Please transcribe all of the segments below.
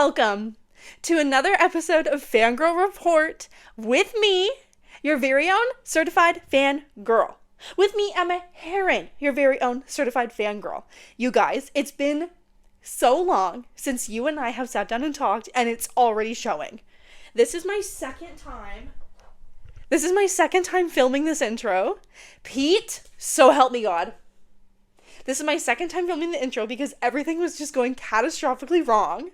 welcome to another episode of Fangirl Report with me, your very own certified fangirl. With me, Emma Heron, your very own certified fangirl. You guys, it's been so long since you and I have sat down and talked, and it's already showing. This is my second time filming this intro. Pete, so help me God. This is my second time filming the intro because everything was just going catastrophically wrong.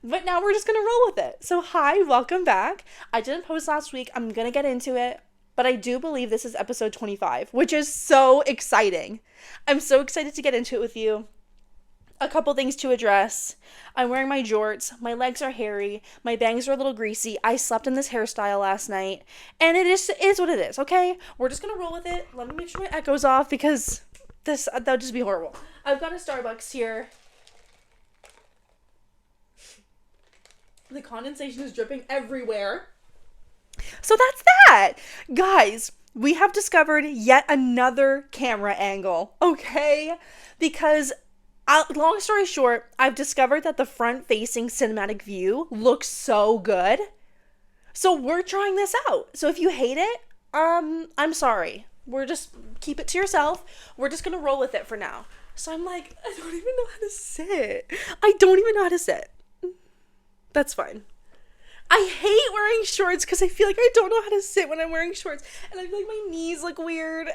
But now we're just going to roll with it. So hi, welcome back. I didn't post last week. I'm going to get into it. But I do believe this is episode 25, which is so exciting. I'm so excited to get into it with you. A couple things to address. I'm wearing my jorts. My legs are hairy. My bangs are a little greasy. I slept in this hairstyle last night. And it is what it is, okay? We're just going to roll with it. Let me make sure my echo's off because that would just be horrible. I've got a Starbucks here. The condensation is dripping everywhere. So that's that. Guys, we have discovered yet another camera angle, okay? Because, long story short, I've discovered that the front-facing cinematic view looks so good. So we're trying this out. So if you hate it, I'm sorry. Keep it to yourself. We're just gonna roll with it for now. So I'm like, I don't even know how to sit. That's fine. I hate wearing shorts because I feel like I don't know how to sit when I'm wearing shorts. And I feel like my knees look weird.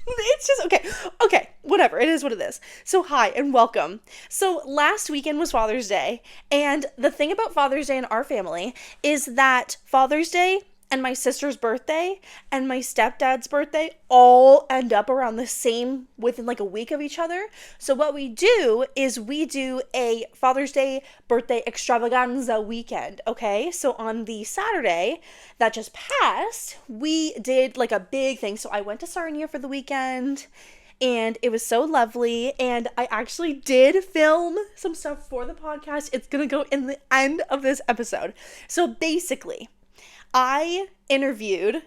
It's just, okay, whatever. It is what it is. So hi and welcome. So last weekend was Father's Day. And the thing about Father's Day in our family is that Father's Day and my sister's birthday and my stepdad's birthday all end up around the same, within like a week of each other. So what we do is we do a Father's Day birthday extravaganza weekend, okay? So on the Saturday that just passed, we did like a big thing. So I went to Sarnia for the weekend and it was so lovely. And I actually did film some stuff for the podcast. It's gonna go in the end of this episode. So basically,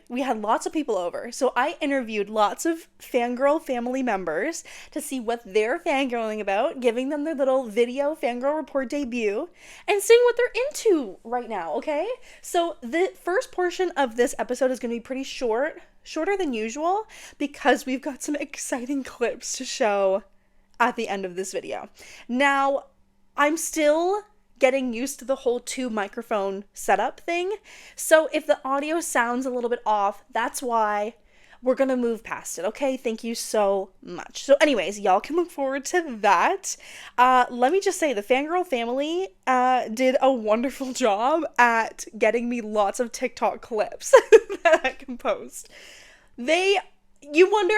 we had lots of people over, so I interviewed lots of fangirl family members to see what they're fangirling about, giving them their little video fangirl report debut, and seeing what they're into right now, okay? So the first portion of this episode is going to be pretty shorter than usual, because we've got some exciting clips to show at the end of this video. Now, I'm still getting used to the whole 2 microphone setup thing. So if the audio sounds a little bit off, that's why. We're gonna move past it, okay? Thank you so much. So anyways, y'all can look forward to that. Let me just say, the Fangirl family did a wonderful job at getting me lots of TikTok clips that I can post. You wonder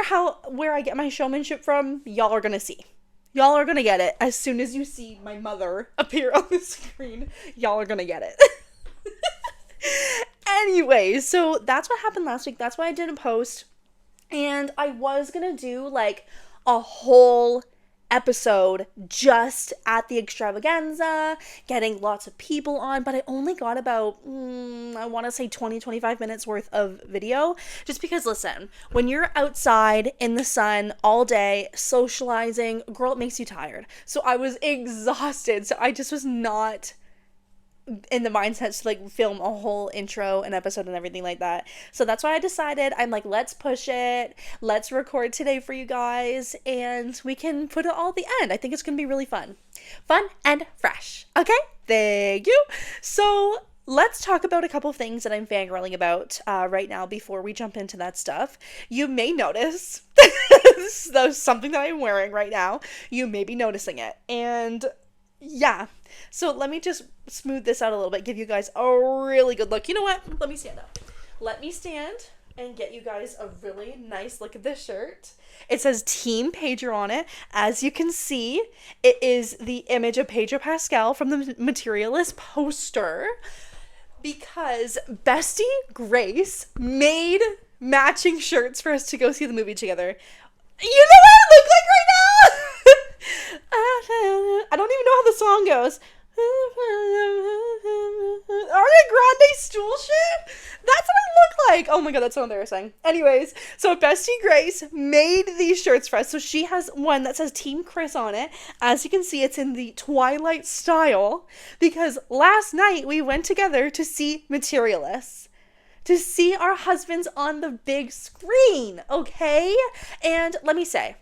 where I get my showmanship from? Y'all are gonna see. Y'all are gonna get it as soon as you see my mother appear on the screen. Y'all are gonna get it. Anyway, so that's what happened last week. That's why I didn't post. And I was gonna do like a whole episode just at the extravaganza, getting lots of people on, but I only got about, I want to say 20-25 minutes worth of video, just because, listen, when you're outside in the sun all day, socializing, girl, it makes you tired. So I was exhausted, so I just was not in the mindset to like film a whole intro and episode and everything like that. So that's why I decided, I'm like, let's push it, let's record today for you guys, and we can put it all at the end. I think it's gonna be really fun and fresh. Okay, thank you. So let's talk about a couple things that I'm fangirling about right now before we jump into that stuff. You may notice there's something that I'm wearing right now. You may be noticing it, and yeah. So let me just smooth this out a little bit, give you guys a really good look. You know what? Let me stand up. Let me stand and get you guys a really nice look at this shirt. It says Team Pedro on it. As you can see, it is the image of Pedro Pascal from the Materialists poster, because Bestie Grace made matching shirts for us to go see the movie together. You know what I look like right now? I don't even know how the song goes. Ariana Grande stool shit? That's what I look like. Oh my god, that's so embarrassing. Anyways, so Bestie Grace made these shirts for us. So she has one that says Team Chris on it. As you can see, it's in the Twilight style. Because last night we went together to see Materialists. To see our husbands on the big screen, okay? And let me say,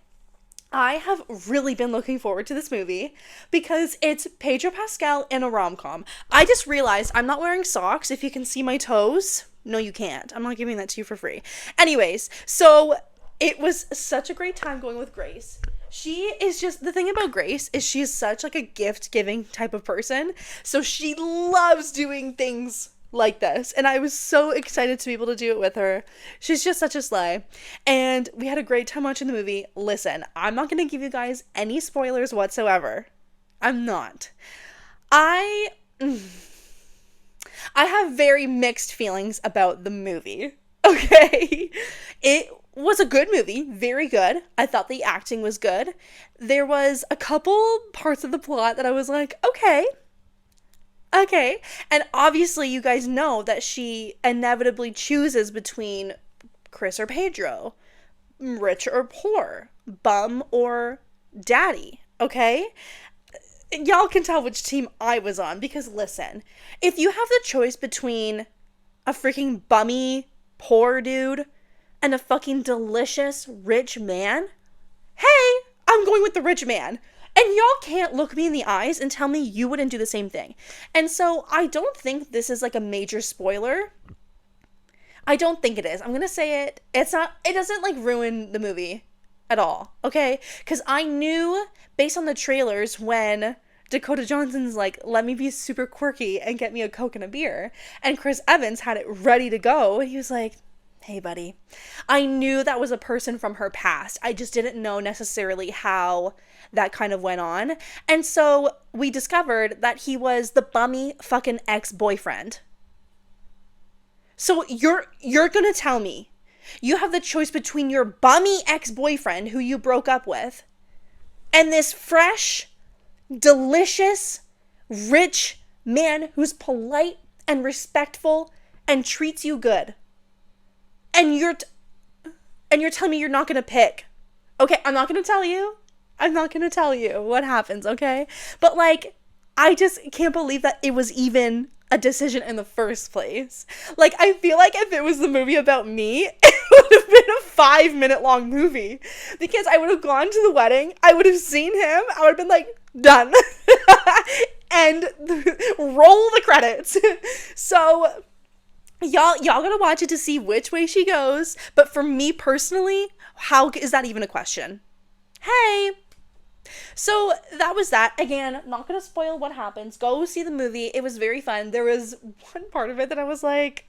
I have really been looking forward to this movie because it's Pedro Pascal in a rom-com. I just realized I'm not wearing socks. If you can see my toes, no, you can't. I'm not giving that to you for free. Anyways, so it was such a great time going with Grace. She is just, the thing about Grace is she is such like a gift-giving type of person. So she loves doing things like this, and I was so excited to be able to do it with her. She's just such a slay, and we had a great time watching the movie. Listen, I'm not going to give you guys any spoilers whatsoever. I'm not. I have very mixed feelings about the movie. Okay, it was a good movie, very good. I thought the acting was good. There was a couple parts of the plot that I was like, okay. And obviously you guys know that she inevitably chooses between Chris or Pedro, rich or poor, bum or daddy, okay? Y'all can tell which team I was on because listen, if you have the choice between a freaking bummy poor dude and a fucking delicious rich man, hey, I'm going with the rich man. And y'all can't look me in the eyes and tell me you wouldn't do the same thing. And so I don't think this is like a major spoiler. I don't think it is. I'm going to say it. It's not, it doesn't like ruin the movie at all. Okay. Cause I knew based on the trailers when Dakota Johnson's like, let me be super quirky and get me a Coke and a beer. And Chris Evans had it ready to go. He was like, hey buddy. I knew that was a person from her past. I just didn't know necessarily how that kind of went on. And so we discovered that he was the bummy fucking ex-boyfriend. So you're gonna tell me you have the choice between your bummy ex-boyfriend who you broke up with and this fresh, delicious, rich man who's polite and respectful and treats you good. And you're telling me you're not gonna pick. Okay, I'm not gonna tell you. I'm not gonna tell you what happens, okay? But like, I just can't believe that it was even a decision in the first place. Like, I feel like if it was the movie about me, it would have been a 5-minute long movie. Because I would have gone to the wedding, I would have seen him, I would have been like, done. And roll the credits. So y'all gotta watch it to see which way she goes. But for me personally, how is that even a question? Hey. So that was that. Again, not gonna spoil what happens. Go see the movie. It was very fun. There was one part of it that I was like,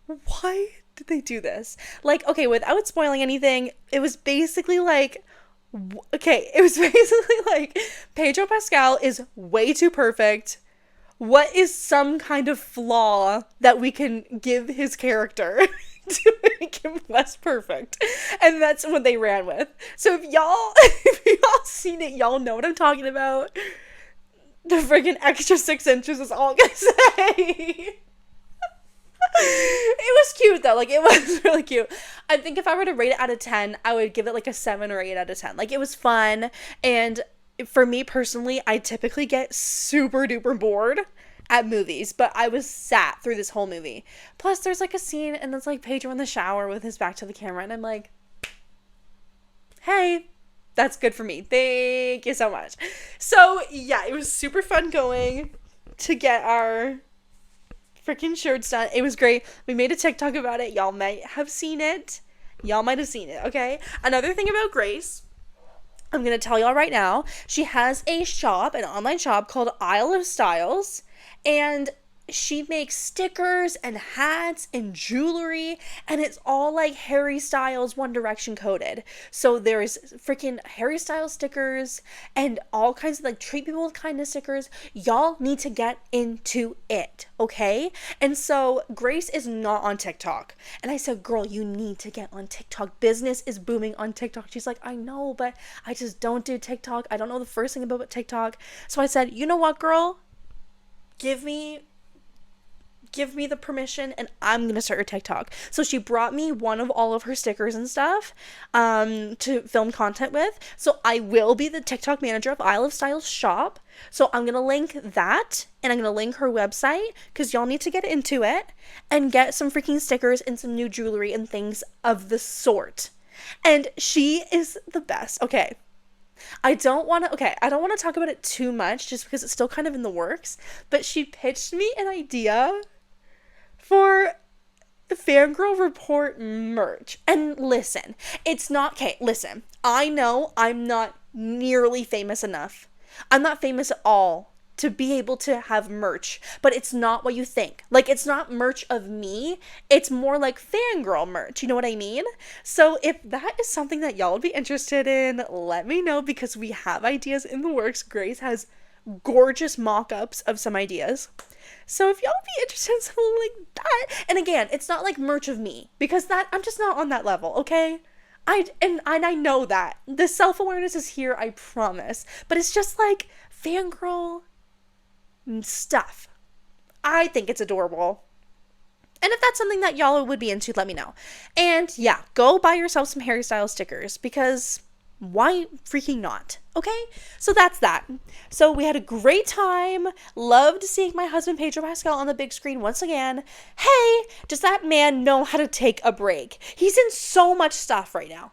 why did they do this? Like, okay, without spoiling anything, it was basically like, Pedro Pascal is way too perfect. What is some kind of flaw that we can give his character to make him less perfect? And that's what they ran with. So if y'all seen it, y'all know what I'm talking about. The friggin' extra 6 inches is all I'm gonna say. It was cute though. Like, it was really cute. I think if I were to rate it out of 10, I would give it like a 7 or 8 out of 10. Like, it was fun. And for me personally, I typically get super duper bored at movies, but I was sat through this whole movie. Plus there's like a scene and it's like Pedro in the shower with his back to the camera and I'm like, hey, that's good for me. Thank you so much. So yeah, it was super fun going to get our freaking shirts done. It was great. We made a TikTok about it. Y'all might have seen it. Okay? Another thing about Grace, I'm going to tell y'all right now, she has a shop, an online shop called Isle of Styles, and she makes stickers and hats and jewelry, and it's all like Harry Styles One Direction coded. So there's freaking Harry Styles stickers and all kinds of like treat people with kindness stickers. Y'all need to get into it, okay? And so Grace is not on TikTok. And I said, girl, you need to get on TikTok. Business is booming on TikTok. She's like, I know, but I just don't do TikTok. I don't know the first thing about TikTok. So I said, you know what, girl? give me the permission and I'm gonna start her TikTok. So she brought me one of all of her stickers and stuff to film content with. So I will be the TikTok manager of Isle of Styles shop. So I'm gonna link that and I'm gonna link her website because y'all need to get into it and get some freaking stickers and some new jewelry and things of the sort. And she is the best. Okay. I don't want to talk about it too much just because it's still kind of in the works, but she pitched me an idea for Fangirl Report merch. And listen, it's not, okay, listen, I know I'm not nearly famous enough. I'm not famous at all to be able to have merch, but it's not what you think. Like, it's not merch of me. It's more like fangirl merch. You know what I mean? So if that is something that y'all would be interested in, let me know because we have ideas in the works. Grace has gorgeous mock-ups of some ideas. So if y'all would be interested in something like that, and again, it's not like merch of me because that I'm just not on that level, okay? I know that. The self-awareness is here, I promise. But it's just like fangirl stuff. I think it's adorable. And if that's something that y'all would be into, let me know. And yeah, go buy yourself some Harry Styles stickers because why freaking not? Okay? So that's that. So we had a great time. Loved seeing my husband Pedro Pascal on the big screen once again. Hey, does that man know how to take a break? He's in so much stuff right now.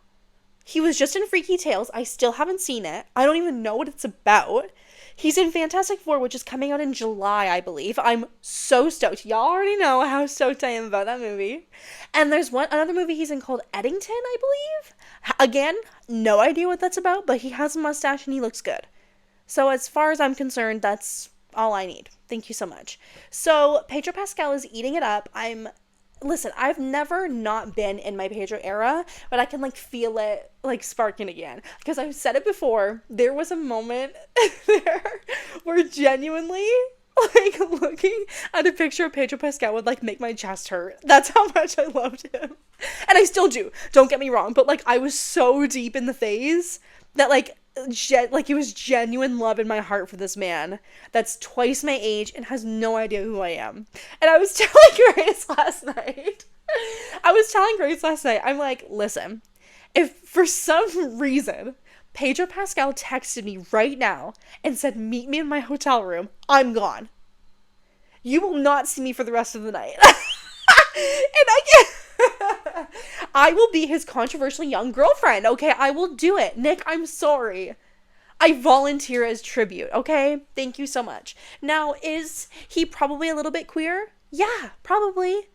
He was just in Freaky Tales. I still haven't seen it. I don't even know what it's about. He's in Fantastic Four, which is coming out in July, I believe. I'm so stoked. Y'all already know how stoked I am about that movie. And there's another movie he's in called Eddington, I believe. Again, no idea what that's about, but he has a mustache and he looks good. So as far as I'm concerned, that's all I need. Thank you so much. So Pedro Pascal is eating it up. Listen, I've never not been in my Pedro era, but I can like feel it like sparking again. Because I've said it before, there was a moment there where genuinely like looking at a picture of Pedro Pascal would like make my chest hurt. That's how much I loved him. And I still do, don't get me wrong, but like I was so deep in the phase that like it was genuine love in my heart for this man that's twice my age and has no idea who I am. And I was telling Grace last night, I'm like, listen, if for some reason Pedro Pascal texted me right now and said, meet me in my hotel room, I'm gone. You will not see me for the rest of the night. And I will be his controversial young girlfriend, okay? I will do it. Nick, I'm sorry. I volunteer as tribute, okay? Thank you so much. Now, is he probably a little bit queer? Yeah, probably.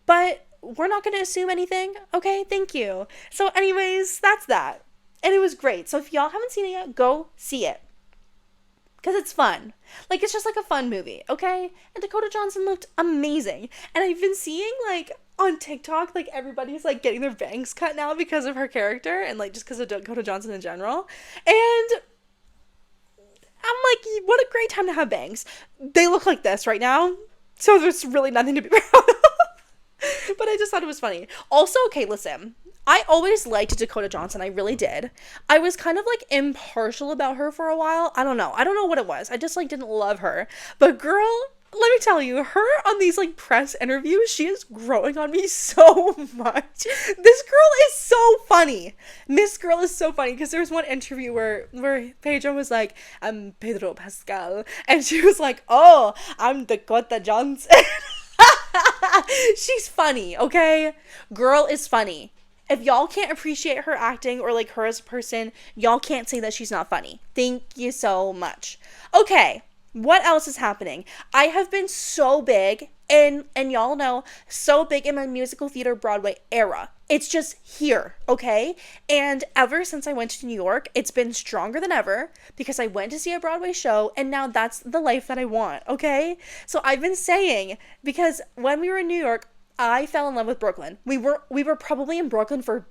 But we're not going to assume anything, okay? Thank you. So anyways, that's that. And it was great. So if y'all haven't seen it yet, go see it. Because it's fun. Like, it's just like a fun movie, okay? And Dakota Johnson looked amazing. And I've been seeing, like, on TikTok, like, everybody's, like, getting their bangs cut now because of her character and, like, just because of Dakota Johnson in general. And I'm like, what a great time to have bangs. They look like this right now. So there's really nothing to be proud of. But I just thought it was funny. Also, okay, listen. I always liked Dakota Johnson. I really did. I was kind of like impartial about her for a while. I don't know what it was. I just like didn't love her. But girl, let me tell you, her on these like press interviews, she is growing on me so much. This girl is so funny. This girl is so funny because there was one interview where Pedro was like, I'm Pedro Pascal. And she was like, oh, I'm Dakota Johnson. She's funny, okay? Girl is funny. If y'all can't appreciate her acting or like her as a person, y'all can't say that she's not funny. Thank you so much. Okay, what else is happening? I have been so big, and y'all know, so big in my musical theater Broadway era. It's just here, okay? And ever since I went to New York, it's been stronger than ever because I went to see a Broadway show and now that's the life that I want, okay? So I've been saying, because when we were in New York, I fell in love with Brooklyn. We were probably in Brooklyn for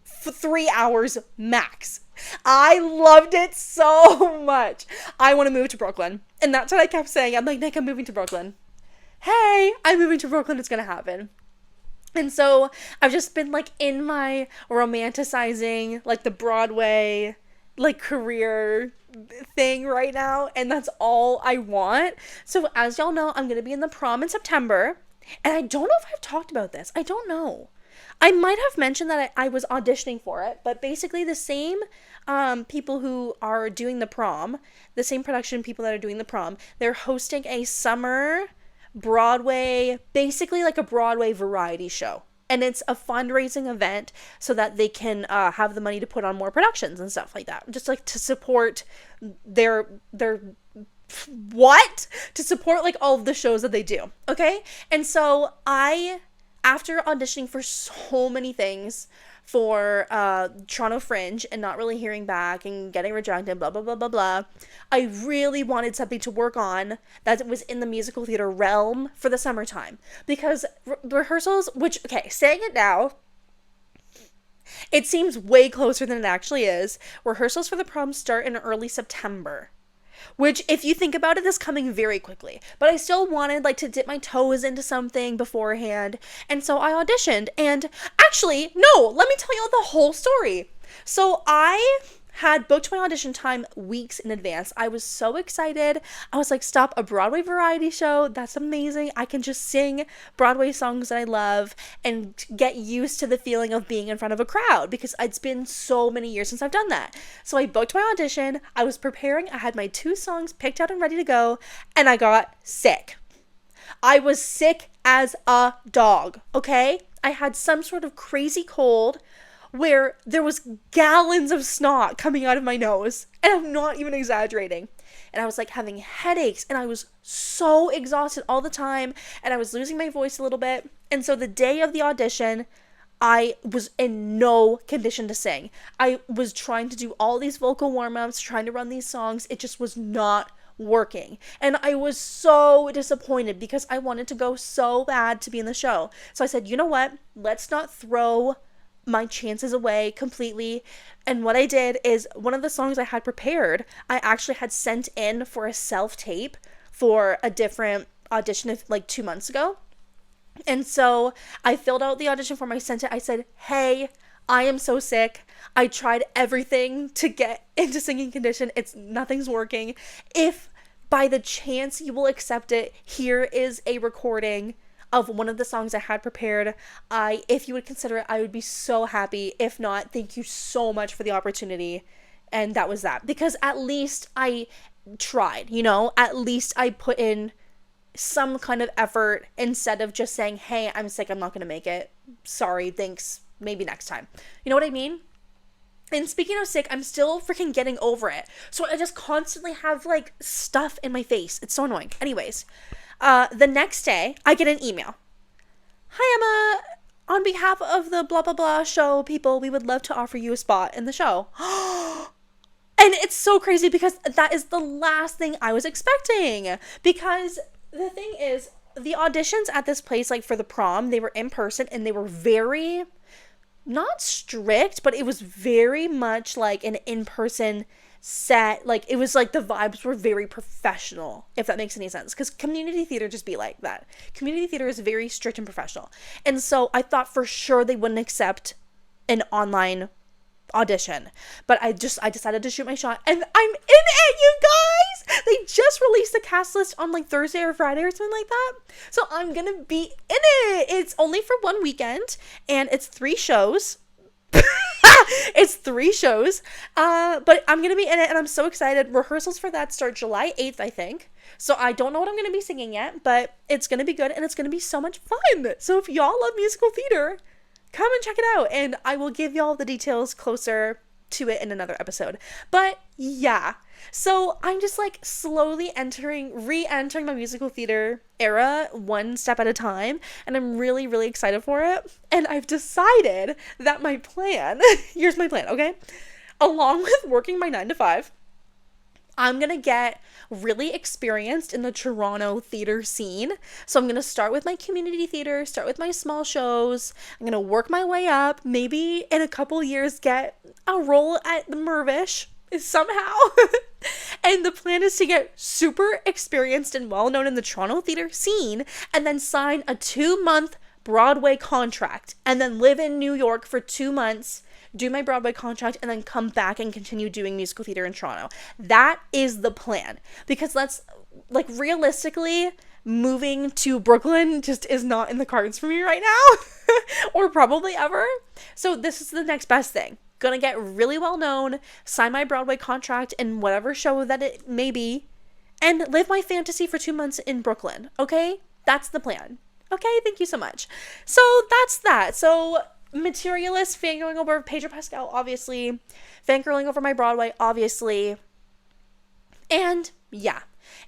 3 hours max. I loved it so much. I want to move to Brooklyn. And that's what I kept saying. I'm like, Nick, I'm moving to Brooklyn. Hey, I'm moving to Brooklyn. It's going to happen. And so I've just been like in my romanticizing like the Broadway like career thing right now, and that's all I want. So as y'all know, I'm gonna be in the prom in September, and I don't know if I've talked about this. I don't know. I might have mentioned that I was auditioning for it, but basically the same people who are doing the prom, the same production people that are doing the prom, they're hosting a summer Broadway, basically like a Broadway variety show. And it's a fundraising event so that they can have the money to put on more productions and stuff like that. Just like to support their what? To support like all of the shows that they do. Okay? And so after auditioning for so many things for Toronto Fringe and not really hearing back and getting rejected, blah, blah, blah, blah, blah, I really wanted something to work on that was in the musical theater realm for the summertime. Because rehearsals, which, okay, saying it now, it seems way closer than it actually is. Rehearsals for the prom start in early September. Which, if you think about it, is coming very quickly. But I still wanted, like, to dip my toes into something beforehand. And so I auditioned. And actually, no, let me tell you the whole story. So I had booked my audition time weeks in advance. I was so excited. I was like, stop, a Broadway variety show? That's amazing. I can just sing Broadway songs that I love and get used to the feeling of being in front of a crowd, because it's been so many years since I've done that. So I booked my audition. I was preparing. I had my 2 songs picked out and ready to go, and I got sick. I was sick as a dog, okay? I had some sort of crazy cold where there was gallons of snot coming out of my nose, and I'm not even exaggerating. And I was like having headaches, and I was so exhausted all the time, and I was losing my voice a little bit. And so the day of the audition, I was in no condition to sing. I was trying to do all these vocal warm-ups, trying to run these songs. It just was not working. And I was so disappointed because I wanted to go so bad to be in the show. So I said, you know what? Let's not throw my chances away completely. And what I did is, one of the songs I had prepared, I actually had sent in for a self-tape for a different audition of like 2 months ago. And so I filled out the audition form. I sent it. I said, hey, I am so sick. I tried everything to get into singing condition. Nothing's working. If by the chance you will accept it, here is a recording of one of the songs I had prepared. If you would consider it, I would be so happy. If not, thank you so much for the opportunity. And that was that. Because at least I tried, at least I put in some kind of effort instead of just saying, hey, I'm sick, I'm not going to make it. Sorry, thanks, maybe next time. You know what I mean? And speaking of sick, I'm still freaking getting over it. So I just constantly have like stuff in my face. It's so annoying. Anyways, the next day, I get an email. Hi, Emma. On behalf of the blah, blah, blah show people, we would love to offer you a spot in the show. And it's so crazy because that is the last thing I was expecting. Because the thing is, the auditions at this place, like for the prom, they were in person and they were very, not strict, but it was very much like an in-person set. Like, it was like the vibes were very professional, if that makes any sense, because community theater just be like that. Community theater is very strict and professional. And so I thought for sure they wouldn't accept an online audition, but I decided to shoot my shot, and I'm in it, you guys. They just released the cast list on like Thursday or Friday or something like that, so I'm gonna be in it. It's only for 1 weekend, and it's 3 shows. It's 3 shows, but I'm gonna be in it, and I'm so excited. Rehearsals for that start July 8th, I think. So I don't know what I'm gonna be singing yet, but it's gonna be good, and it's gonna be so much fun. So if y'all love musical theater, come and check it out, and I will give y'all the details closer to it in another episode. But yeah, so I'm just like slowly re-entering my musical theater era one step at a time, and I'm really, really excited for it. And I've decided that my plan, here's my plan, okay? Along with working my 9 to 5, I'm going to get really experienced in the Toronto theater scene. So I'm going to start with my community theater, start with my small shows. I'm going to work my way up, maybe in a couple years get a role at the Mervish somehow. And the plan is to get super experienced and well known in the Toronto theater scene, and then sign a 2-month Broadway contract and then live in New York for 2 months, do my Broadway contract, and then come back and continue doing musical theater in Toronto. That is the plan. Because realistically, moving to Brooklyn just is not in the cards for me right now. Or probably ever. So this is the next best thing. Gonna get really well known, sign my Broadway contract in whatever show that it may be, and live my fantasy for 2 months in Brooklyn. Okay? That's the plan. Okay? Thank you so much. So that's that. So Materialists, fangirling over Pedro Pascal, obviously. Fangirling over my Broadway, obviously. And yeah.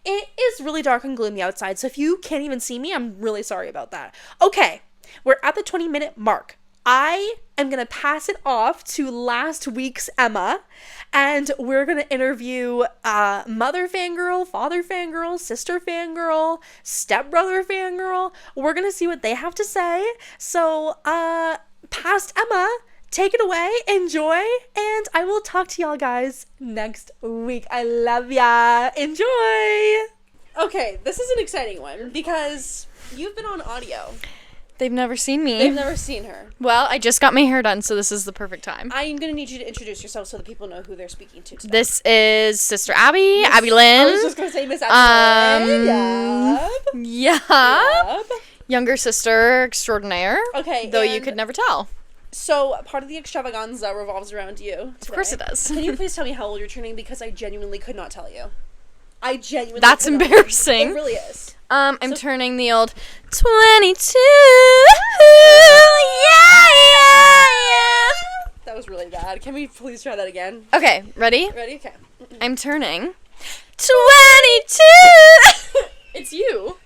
It is really dark and gloomy outside, so if you can't even see me, I'm really sorry about that. Okay, we're at the 20-minute mark. I am going to pass it off to last week's Emma, and we're going to interview mother fangirl, father fangirl, sister fangirl, stepbrother fangirl. We're going to see what they have to say. So, past Emma, take it away, enjoy, and I will talk to y'all guys next week. I love ya. Enjoy! Okay, this is an exciting one because you've been on audio. They've never seen me. They've never seen her. Well, I just got my hair done, so this is the perfect time. I'm going to need you to introduce yourself so that people know who they're speaking to today. This is Sister Abby, Abby Lynn. I was just going to say Miss Abby Lynn. Yeah. Younger sister extraordinaire. Okay. Though you could never tell. So, part of the extravaganza revolves around you today. Of course it does. Can you please tell me how old you're turning? Because I genuinely could not tell you. That's embarrassing. It really is. I'm turning the old 22. Yeah. That was really bad. Can we please try that again? Okay, ready? Ready? Okay. I'm turning 22. It's you.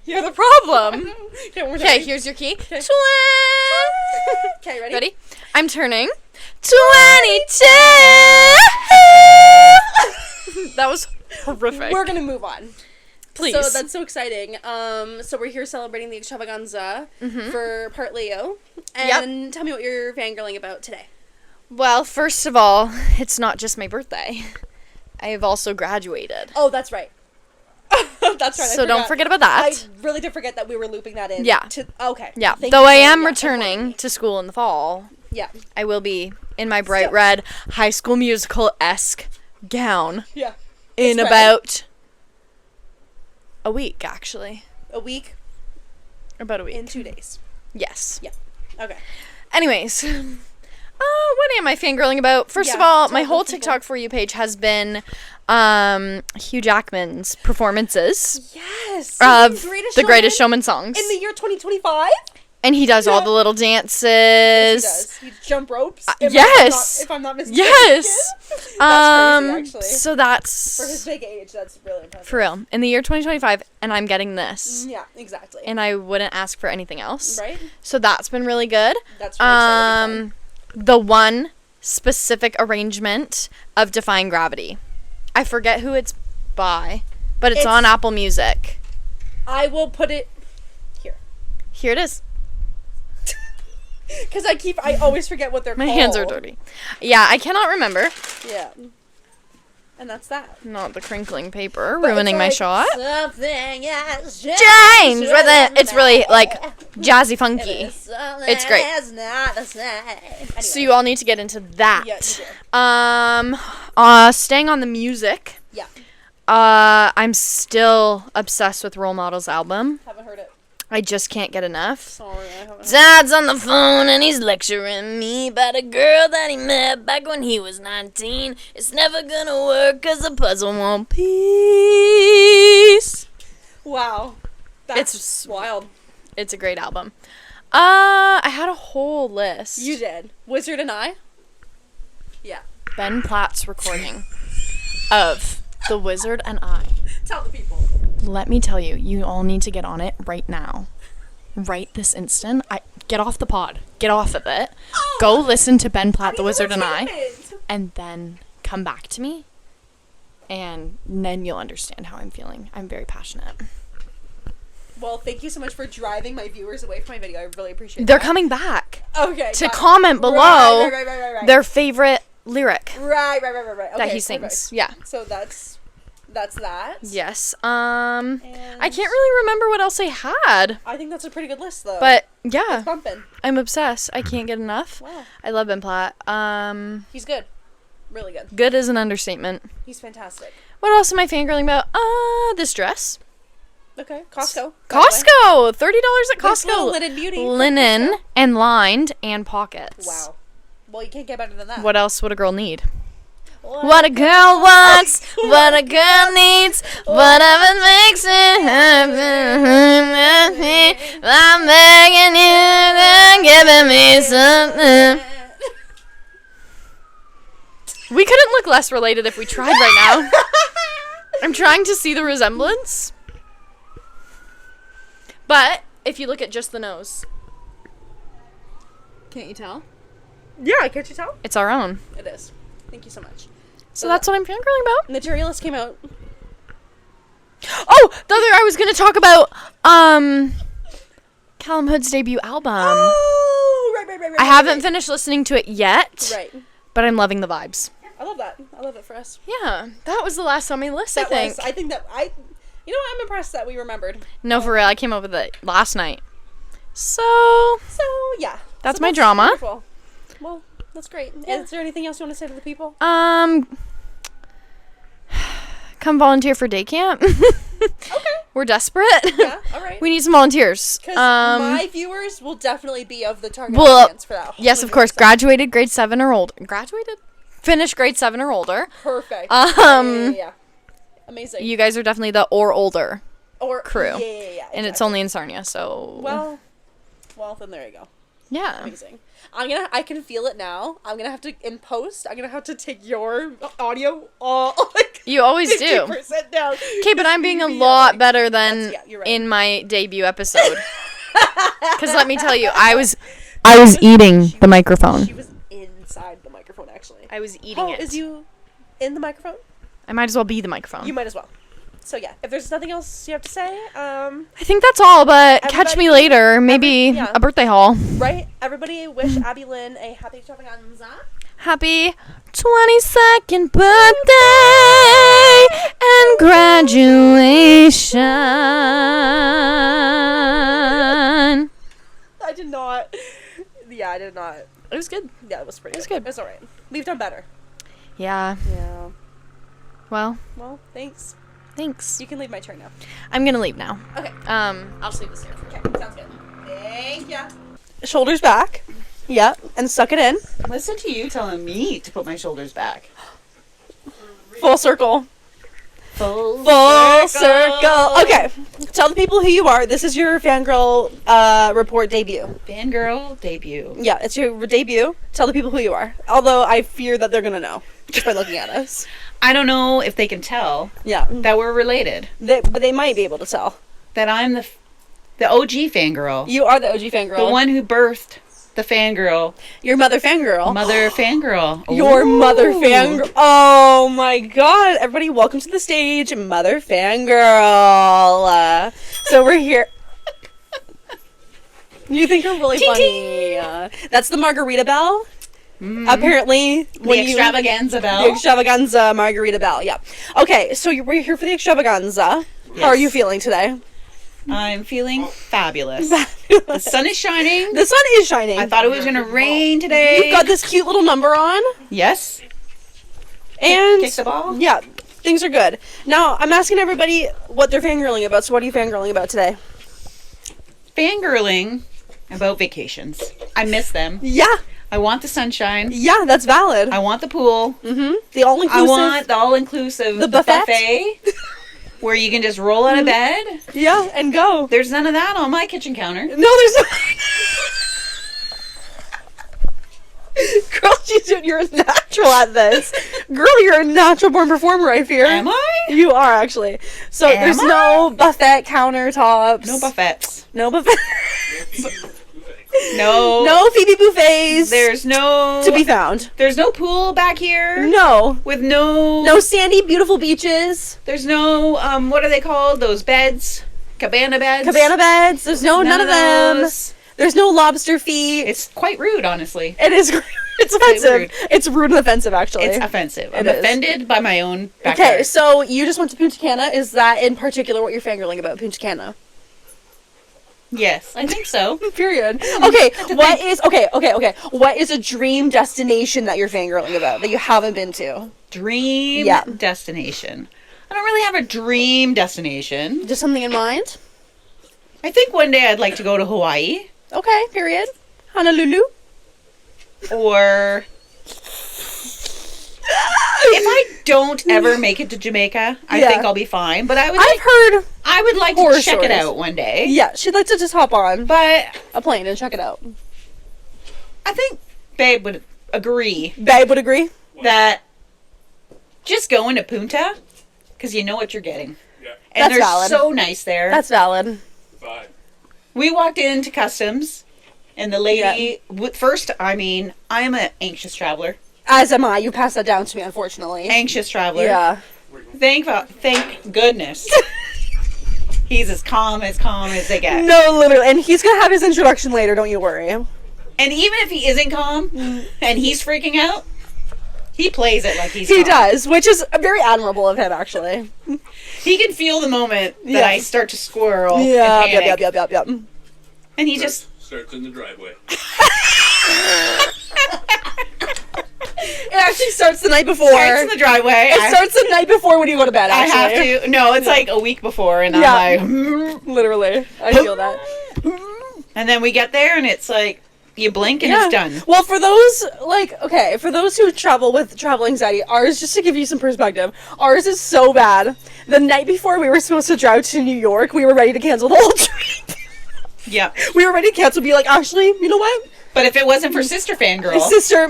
You're the problem. Okay, here's your key. Okay, ready? Ready? I'm turning 22. That was horrific. We're gonna move on. Please. So that's so exciting. So we're here celebrating the extravaganza for Part Leo. And tell me what you're fangirling about today. Well, first of all, it's not just my birthday. I have also graduated. Oh, that's right. That's right. So don't forget about that. I really did forget that we were looping that in. Yeah. Okay. Yeah. Though I am returning to school in the fall. Yeah. I will be in my bright red High School Musical-esque gown. Yeah. In about a week, actually. A week? About a week. In 2 days. Yes. Yeah. Okay. Anyways, what am I fangirling about? First of all, my whole TikTok For You page has been Hugh Jackman's performances. Yes. Of the Greatest Showman songs. In the year 2025? And he does all the little dances. Yes, he does. He jump ropes. If I'm not mistaken. Yes. That's crazy, actually. So that's... For his big age, that's really impressive. For real. In the year 2025, and I'm getting this. Yeah, exactly. And I wouldn't ask for anything else. Right. So that's been really good. That's really exciting. The one specific arrangement of Defying Gravity. I forget who it's by, but it's on Apple Music. I will put it here. Here it is. Because I always forget what they're called. My hands are dirty. Yeah, I cannot remember. Yeah. And that's that. Not the crinkling paper ruining my shot. Something has Change with it. It's really like jazzy funky. It's great. Anyway. So you all need to get into that. Yeah, you do. Staying on the music. Yeah. I'm still obsessed with Role Models album. Haven't heard it. I just can't get enough. Sorry, I haven't. Dad's on the phone and he's lecturing me about a girl that he met back when he was 19. It's never gonna work 'cause the puzzle won't piece. Wow. That's wild. It's a great album. I had a whole list. You did. Wizard and I? Yeah. Ben Platt's recording of The Wizard and I. Tell the people. Let me tell you, you all need to get on it right now. Right this instant. Get off the pod. Get off of it. Go listen to Ben Platt, The Wizard and I. And then come back to me. And then you'll understand how I'm feeling. I'm very passionate. Well, thank you so much for driving my viewers away from my video. I really appreciate it. They're coming back. Okay. To comment below right. their favorite lyric. Right. Okay, that he sings. perfect. Yeah. So that's that's that. Yes. I can't really remember what else I had. I think that's a pretty good list, though. But yeah, it's bumping. I'm obsessed. I can't get enough. Wow. I love Ben Platt. He's good. Really good. Good is an understatement. He's fantastic. What else am I fangirling about? This dress. Okay. Costco. Costco! $30 at This little Costco. linen beauty. Linen and lined and pockets. Wow. Well, you can't get better than that. What else would a girl need? What a girl wants, what a girl needs, whatever makes it happen. I'm begging you to give me something. We couldn't look less related if we tried right now. I'm trying to see the resemblance. But if you look at just the nose, can't you tell? Yeah, can't you tell? It's our own. It is. Thank you so much. So that's what I'm fangirling about. Materialists came out. Oh, I was gonna talk about Callum Hood's debut album. Oh, right. I haven't finished listening to it yet. Right. But I'm loving the vibes. I love that. I love it for us. Yeah, that was the last on my list. I think. You know what? I'm impressed that we remembered. No, for real. I came up with it last night. So yeah. That's my drama. Wonderful. Well, that's great. Yeah. Is there anything else you want to say to the people? Come volunteer for day camp. Okay. We're desperate. Yeah. All right. We need some volunteers. Because my viewers will definitely be of the target well, audience for that. Yes, of course. Graduated grade 7 or older. Finished grade 7 or older. Perfect. Yeah. Amazing. You guys are definitely the or older crew. Yeah. Exactly. And it's only in Sarnia, so. Well, then there you go. Yeah. Amazing. I can feel it now. I'm gonna have to, in post, I'm gonna have to take your audio you always do. 50% down. Okay, but I'm being a lot better than you're right. in my debut episode. Because let me tell you, I was eating the microphone. She was inside the microphone, actually. I was eating it. Is you in the microphone? I might as well be the microphone. You might as well. So yeah, if there's nothing else you have to say, I think that's all, but catch me later. Maybe a birthday haul. Right? Everybody wish Abby Lynn a happy extravaganza. Happy 22nd birthday and graduation. I did not. Yeah, I did not. It was good. Yeah, it was pretty. It was good. It was alright. We've done better. Yeah. Yeah. Well, thanks. Thanks. You can leave my chair now. I'm gonna leave now. Okay. I'll just leave this here. Okay, sounds good. Thank ya. Shoulders back. Yeah, and suck it in. Listen to you telling me to put my shoulders back. Full circle. Full circle. Okay. Tell the people who you are. This is your Fangirl report debut. Fangirl debut. Yeah, it's your debut. Tell the people who you are. Although I fear that they're gonna know just by looking at us. I don't know if they can tell. Yeah. That we're related. But they might be able to tell. That I'm the OG fangirl. You are the OG fangirl. The one who birthed the fangirl. Your mother fangirl. Mother fangirl. Your mother fangirl. Oh my god. Everybody, welcome to the stage, Mother Fangirl. So we're here. You think you're really funny. That's the Margarita Bell. Mm-hmm. Apparently, the extravaganza bell. The extravaganza margarita bell, yeah. Okay, so we're here for the extravaganza. Yes. How are you feeling today? I'm feeling fabulous. The sun is shining. The sun is shining. I thought it was going to rain today. You've got this cute little number on. Yes. And kick the ball. Yeah, things are good. Now, I'm asking everybody what they're fangirling about, so what are you fangirling about today? Fangirling about vacations. I miss them. Yeah. I want the sunshine. Yeah, that's valid. I want the pool. Mm-hmm. The all-inclusive. I want the all-inclusive. The buffet. Where you can just roll out of bed. Yeah, and go. There's none of that on my kitchen counter. No, there's not. Girl, you're a natural at this. Girl, you're a natural born performer, I fear. Am I? You are, actually. So there's no buffet countertops. No buffets. No buffets. No Phoebe buffets. There's no to be found. There's no pool back here. No. With no sandy, beautiful beaches. There's no what are they called? Those beds? Cabana beds? There's none of them. There's no lobster feet. It's quite rude, honestly. It is. It's offensive. Rude. It's rude and offensive, actually. It's offensive. I'm It is. offended by my own backyard. Okay, so you just went to Punta Cana. Is that in particular what you're fangirling about, Punta Cana? Yes, I think so. Period. Okay, what is What is a dream destination that you're fangirling about that you haven't been to? Dream Yeah. destination. I don't really have a dream destination. Just something in mind? I think one day I'd like to go to Hawaii Okay, period. Honolulu? or if I don't ever make it to Jamaica, I Yeah. think I'll be fine. But I've heard. I would like horror to check it stories. out one day. Yeah, she'd like to just hop on But a plane and check it out. I think Babe would agree Babe would agree. that just going to Punta, because you know what you're getting. Yeah. And That's they're valid. so nice there. That's valid. Fine. We walked into customs, and the lady, first, I mean, I'm an anxious traveler. As am I. You passed that down to me, unfortunately. Anxious traveler. Yeah. Thank goodness. He's as calm as they get. No, literally. And he's gonna have his introduction later, don't you worry. And even if he isn't calm and he's freaking out, he plays it like he's He calm. does, which is very admirable of him, actually. He can feel the moment that Yeah. I start to squirrel Yeah, and panic. yep. And he just... Starts in the driveway. It actually starts the night before. starts in the driveway. It starts the night before when you go to bed, I actually. have to... No, it's like a week before, and Yeah. I'm like... Literally. I feel that. And then we get there, and it's like, you blink and it's done. Well, for those who travel with travel anxiety, ours, just to give you some perspective, ours is so bad. The night before we were supposed to drive to New York, we were ready to cancel the whole trip. Yeah. We were ready to cancel, be like, actually, you know what? But if it wasn't for Sister Fangirl... Mr.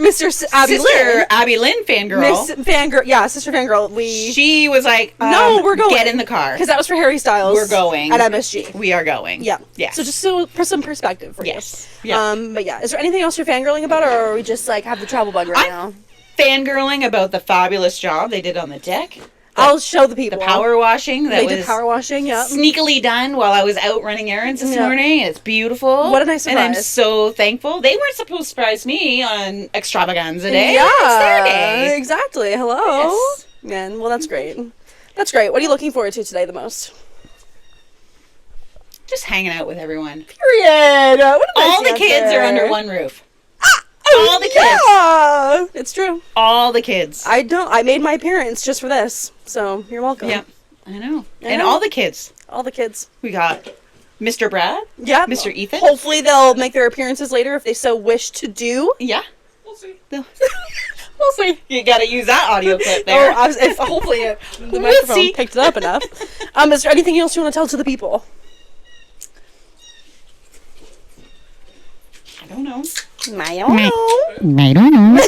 Abby Sister Lynn. Abby Lynn Fangirl... Miss Fangirl, yeah, Sister Fangirl, She was like, No, we're going. Get in the car. because that was for Harry Styles. We're going. At MSG. We are going. Yeah. Yeah. So just for some perspective for Yes. you. Yeah. But yeah, is there anything else you're fangirling about, or are we just like have the travel bug right now? Fangirling about the fabulous job they did on the deck. I'll show the people. The power washing that They was did power washing, yeah. sneakily done while I was out running errands this Yeah. morning. It's beautiful. What a nice And I'm surprise. so thankful. They weren't supposed to surprise me on Extravaganza Day. Yeah, It's their day. exactly. Hello. Yes. Man, well, that's great. That's great. What are you looking forward to today the most? Just hanging out with everyone. Period. What a nice All the kids answer. are under one roof. Oh, all the kids. Yeah, it's true. All the kids. I made my appearance just for this, so you're welcome. Yeah, I know. I And know. all the kids. All the kids. We got Mr. Brad. Yeah. Mr. Ethan. Hopefully they'll make their appearances later if they so wish to do. Yeah. We'll see. We'll see. You gotta use that audio clip there. Hopefully the microphone see. picked it up enough. Is there anything else you want to tell to the people? I don't know. I don't know. I don't know.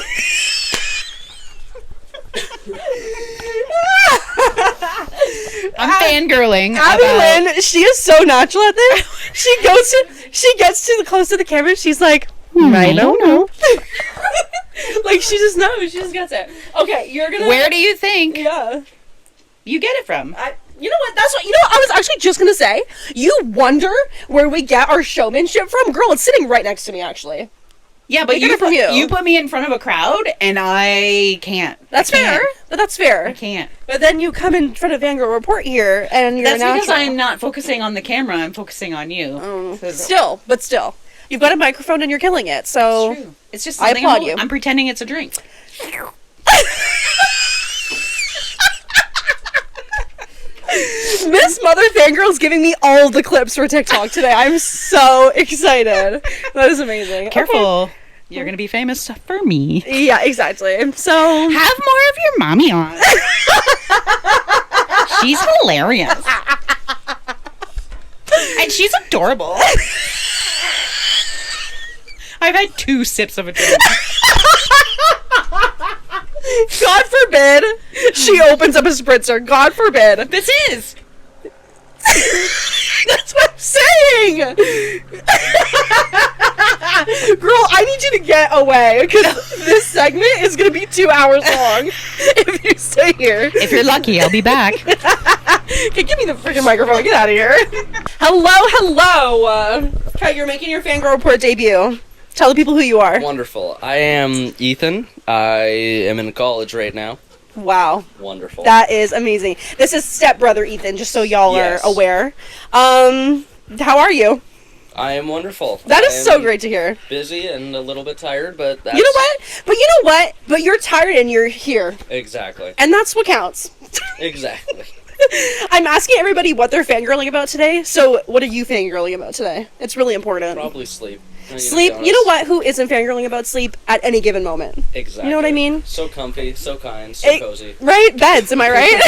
I'm fangirling. Abby about- Lynn, she is so natural at this. She gets to the close to the camera. She's like, I don't know. Like she just knows. She just gets it. Okay, you're gonna. Where do you think Yeah. you get it from? You know what? You know what? I was actually just gonna say. You wonder where we get our showmanship from, girl. It's sitting right next to me, actually. Yeah, but We get it from you. You put me in front of a crowd, and I can't. That's I can't. fair. But that's I fair. can't. But then you come in front of Fangirl Report here, and you're That's a natural. because I'm not focusing on the camera. I'm focusing on you. So- Still, you've got a microphone and you're killing it. So It's true. It's just I something applaud you. I'm pretending it's a drink. Miss Mother Fangirl's giving me all the clips for TikTok today. I'm so excited. That is amazing. Careful. You're going to be famous for me. Okay. Yeah, exactly. So Have more of your mommy on. She's hilarious. And she's adorable. I've had 2 sips of a drink. God forbid she opens up a spritzer. God forbid. This is. That's what I'm saying. Girl, I need you to get away because this segment is going to be 2 hours long if you stay here. If you're lucky, I'll be back. Okay, give me the freaking microphone. Get out of here. Hello. Okay, you're making your Fangirl Report debut. Tell the people who you are. Wonderful. I am Ethan. I am in college right now. Wow. Wonderful. That is amazing. This is stepbrother Ethan, just so y'all Yes. are aware. How are you? I am wonderful. That is I so am great to hear. Busy and a little bit tired, but that's... You know what? But you're tired and you're here. Exactly. And that's what counts. Exactly. I'm asking everybody what they're fangirling about today. So what are you fangirling about today? It's really important. Probably sleep. Sleep. You know what? Who isn't fangirling about sleep at any given moment? Exactly. You know what I mean? So comfy, so kind, so cozy. Right? Beds, am I right?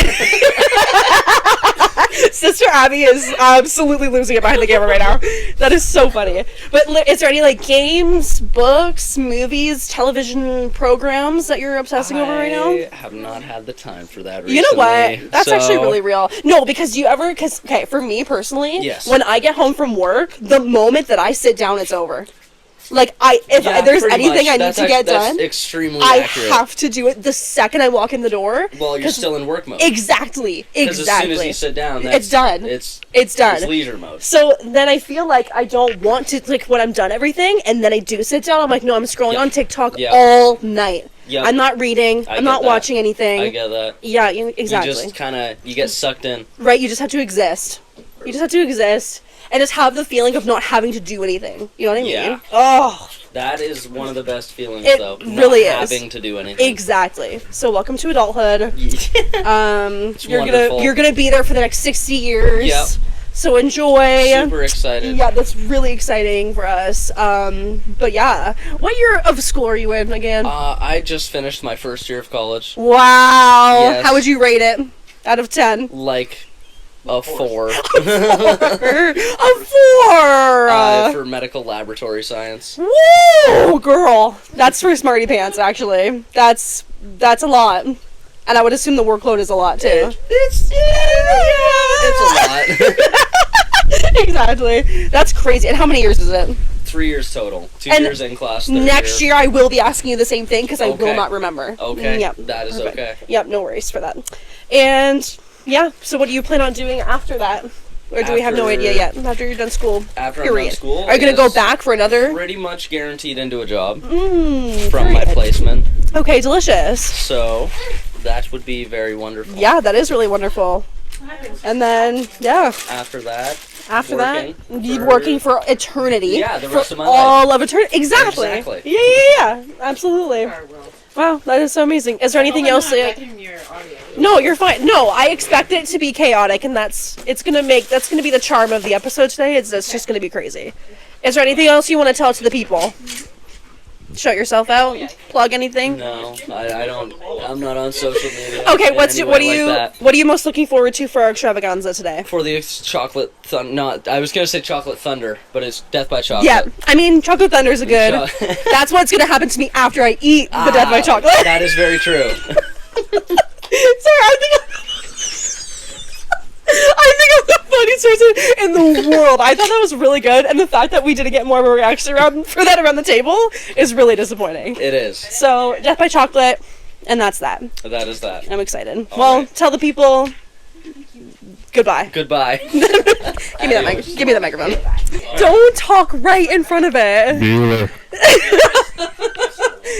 Sister Abby is absolutely losing it behind the camera right now. That is so funny. But is there any like games, books, movies, television programs that you're obsessing over right now? I have not had the time for that recently. You know what? That's actually really real. No, because okay, for me personally, yes. When I get home from work, the moment that I sit down, it's over. Like, if there's anything I need to get done, that's extremely I accurate. have to do it the second I walk in the door. Well, you're still in work mode. Exactly. Because as soon as you sit down, it's done. It's done. It's leisure mode. So then I feel like I don't want to, like, when I'm done everything, and then I do sit down, I'm like, no, I'm scrolling on TikTok all night. Yep. I'm not reading. I'm not watching anything. I get that. Yeah, exactly. You just you get sucked in. Right, you just have to exist. You just have to exist. And just have the feeling of not having to do anything. You know what I mean? Yeah. Oh. That is one of the best feelings, It though. really not is. having to do anything. Exactly. So welcome to adulthood. You're wonderful. you're gonna be there for the next 60 years. Yep. So enjoy. Super excited. Yeah, that's really exciting for us. But yeah, what year of school are you in again? I just finished my first year of college. Wow. Yes. How would you rate it out of 10? Like a 4. A 4. For medical laboratory science. Woo, girl. That's for smarty pants. Actually, that's a lot. And I would assume the workload is a lot too. It's a lot. Exactly. That's crazy. And how many years is it? 3 years total. 2 And years in class. Next year I will be asking you the same thing because I will not remember. Okay. Yep. That is Perfect. okay. Yep. No worries for that. And yeah. So what do you plan on doing after that? Or do we have no idea yet? After you're done school. After I'm done school. Are you gonna go back for another? Pretty much guaranteed into a job from my placement. Okay. Delicious. So that would be very wonderful. Yeah, that is really wonderful. And then yeah. After that, you're working for eternity. Yeah, the rest of my all of eternity. Exactly. Exactly. Yeah. Absolutely. Wow, that is so amazing. Is there anything else? No, you're fine. No, I expect it to be chaotic, and that's gonna be the charm of the episode today. It's just gonna be crazy. Is there anything else you want to tell to the people? Shout yourself out. Plug anything. No, I don't. I'm not on social media. Okay, what are you most looking forward to for our extravaganza today? For the chocolate I was gonna say chocolate thunder, but it's Death by Chocolate. Yeah, I mean chocolate thunder is a good. That's what's gonna happen to me after I eat the Death by Chocolate. That is very true. Sorry, I think I'm the funniest person in the world. I thought that was really good, and the fact that we didn't get more of a reaction around the table is really disappointing. It is. So, Death by Chocolate, and that's that. That is that. I'm excited. Tell the people goodbye. Goodbye. Give me that microphone. Don't talk right in front of it.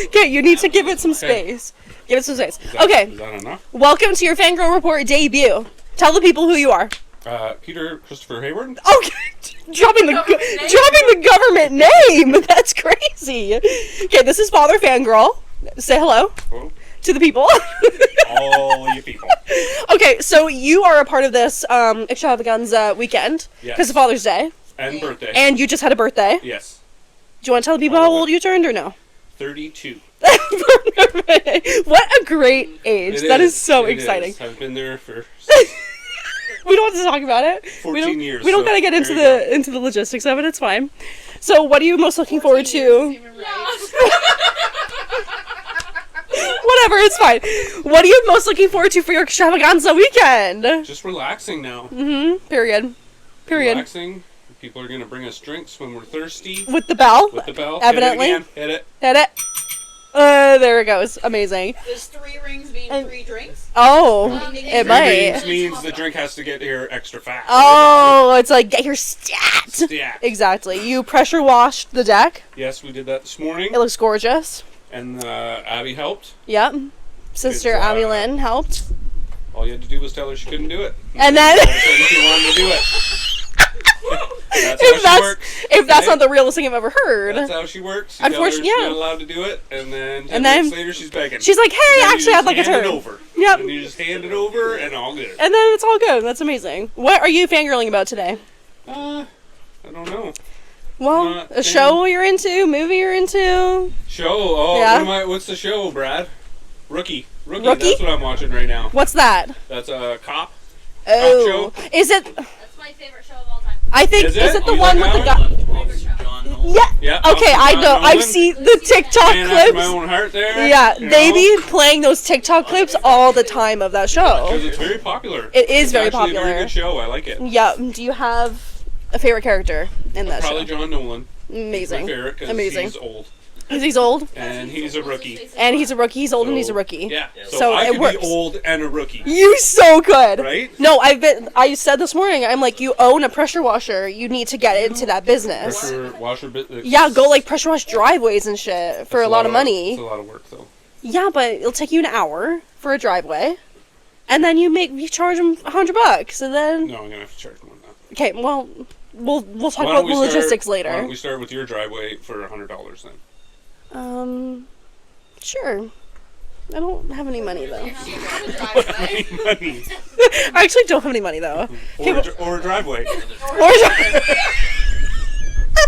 Okay, you need to give it some space. Give it some space. Okay. Is that enough? Welcome to your Fangirl Report debut. Tell the people who you are. Peter Christopher Hayward. Okay, dropping the government name. That's crazy. Okay, this is Father Fangirl. Say hello to the people. All you people. Okay, so you are a part of this extravaganza weekend because of Father's Day. And birthday. And you just had a birthday. Yes. Do you want to tell the people how old you turned or no? 32. What a great age. That is so exciting. I've been there for... We don't have to talk about it. 14 years. We don't gotta get into the logistics of it. It's fine. So, what are you most looking forward to? Whatever, it's fine. What are you most looking forward to for your extravaganza weekend? Just relaxing now. Period. Relaxing. People are gonna bring us drinks when we're thirsty. With the bell. Evidently. Hit it. There it goes. Amazing. Does 3 rings mean 3 drinks? Oh, it might. means the drink has to get here extra fast. Oh, it's like get your stat. Yeah. Exactly. You pressure washed the deck. Yes, we did that this morning, It looks gorgeous. and Abby helped. Yep. Sister It's, Abby Lynn helped. All you had to do was tell her she couldn't do it. And then- all of a sudden she wanted to do it. That's If how she works. if that's okay? not the realest thing I've ever heard. That's how she works. You tell her Unfortunately, she's yeah. not allowed to do it, and then 10 And then- minutes later she's begging. She's like, hey, And then you actually, I'd just like a hand turn. it over. Yep. And you just hand it over, and all good. And then it's all good. That's amazing. What are you fangirling about today? I don't know. Well, Not a show you're into, movie you're into. Show? Oh, Yeah. what's the show, Brad? Rookie. Rookie? That's what I'm watching right now. What's that? That's a cop. Oh, show? is it? That's my favorite show of all time. I think Is is it? it the You one like with the that guy? Yeah. Yeah. Okay, I know. I've seen the TikTok Man after my clips. own heart there. Yeah, you they know? be playing those TikTok clips all the time of that show. Because it's very popular. It is It's very actually popular. a very good show. I like it. Yeah. Do you have a favorite character in that Probably show? John Nolan. He's my Amazing. favorite because Amazing. he's old. Because he's old And he's a rookie. and he's a rookie. He's old and he's a So, rookie. Yeah. So I it could works. be old and a rookie. You so good. Right? No, I said this morning, I'm like, you own a pressure washer. You need to get into that business. Pressure washer bit. Yeah, go like pressure wash driveways and shit for a lot of money. It's a lot of work though. Yeah, but it'll take you an hour for a driveway. And then you charge them $100 and then No, I'm gonna have to charge more than that. okay, well we'll talk Why about don't the we start- logistics Why don't later. we start with your driveway for $100 then? Sure. I don't have any money though. Money. I actually don't have any money though. Or a driveway. Or-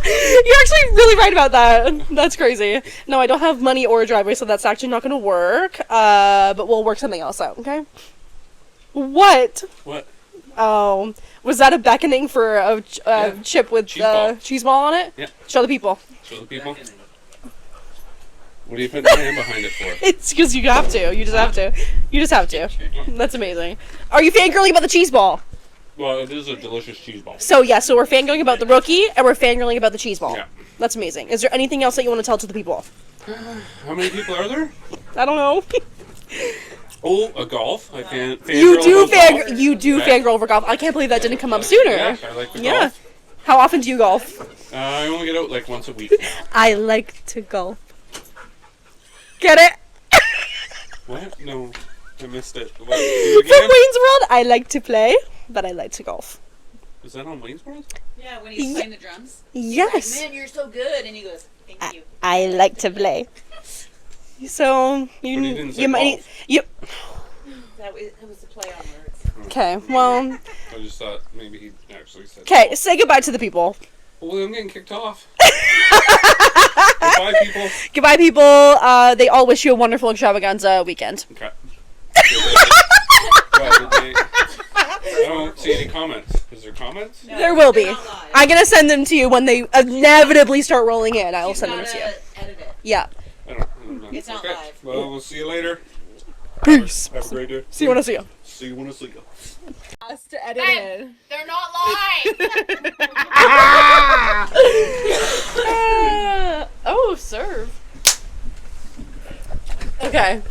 You're actually really right about that. That's crazy. No, I don't have money or a driveway, so that's actually not going to work. But we'll work something else out, okay? What? What? Oh, was that a beckoning for a Yeah. chip with Cheese ball. cheese ball on it? Yeah. Show the people. Show the people. What are you putting your hand behind it for? It's because you have to. You just have to. You just have to. That's amazing. Are you fangirling about the cheese ball? Well, it is a delicious cheese ball. So yeah, so we're fangirling about the rookie and we're fangirling about the cheese ball. Yeah. That's amazing. Is there anything else that you want to tell to the people? How many people are there? I don't know. Oh, a golf. I can't. You do golf. fangirl over golf. I can't believe that didn't come up sooner. Yeah, I like the Yeah. golf. How often do you golf? I only get out like once a week. I like to golf. Get it? What? No, I missed it. What? From Do Wayne's it again? World, I like to play, but I like to golf. Is that on Wayne's World? Yeah, when he's playing the drums. Yes. Man, you're so good. And he goes, thank you. I like to play. So you But he didn't say you might golf. you That was the play on words. okay. Well, I just thought maybe he actually said. okay. golf. Say goodbye to the people. Well, I'm getting kicked off. Goodbye, people. Goodbye, people. They all wish you a wonderful extravaganza weekend. Okay. I don't see any comments. Is there comments? No, There will they're be. not live. I'm gonna send them to you when they inevitably start rolling in. I will send them Gotta to you. edit it. Yeah. I don't know. It's not Okay. live. Well, we'll see you later. Peace. Have a great day. See you when I see you. See you when I see you. Us to edit Babe, they're not live. Oh, serve. Okay.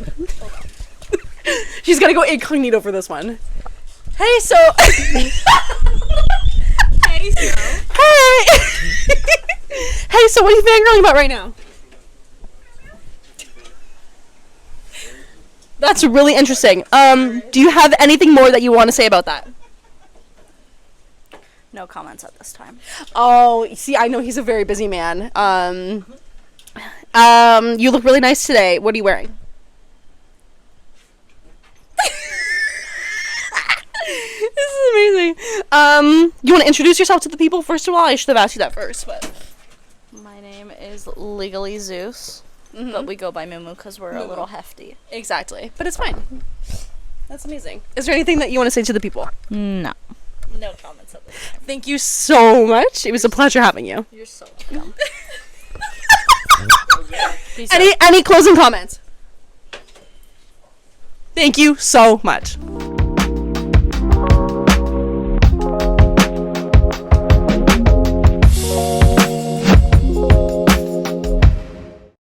She's gonna go incognito for this one. Hey, so. Hey, so. Hey! Hey, so what are you fangirling about right now? That's really interesting. Do you have anything more that you want to say about that? No comments at this time. Oh, see, I know he's a very busy man. You look really nice today. What are you wearing? This is amazing. You want to introduce yourself to the people first of all? I should have asked you that first, but My name is Legally Zeus, but we go by Moo because we're a little hefty. exactly. But it's fine. That's amazing. Is there anything that you want to say to the people? No. No comments at this time. Thank you so much. It was a pleasure having you. You're so welcome. Any closing comments? Thank you so much.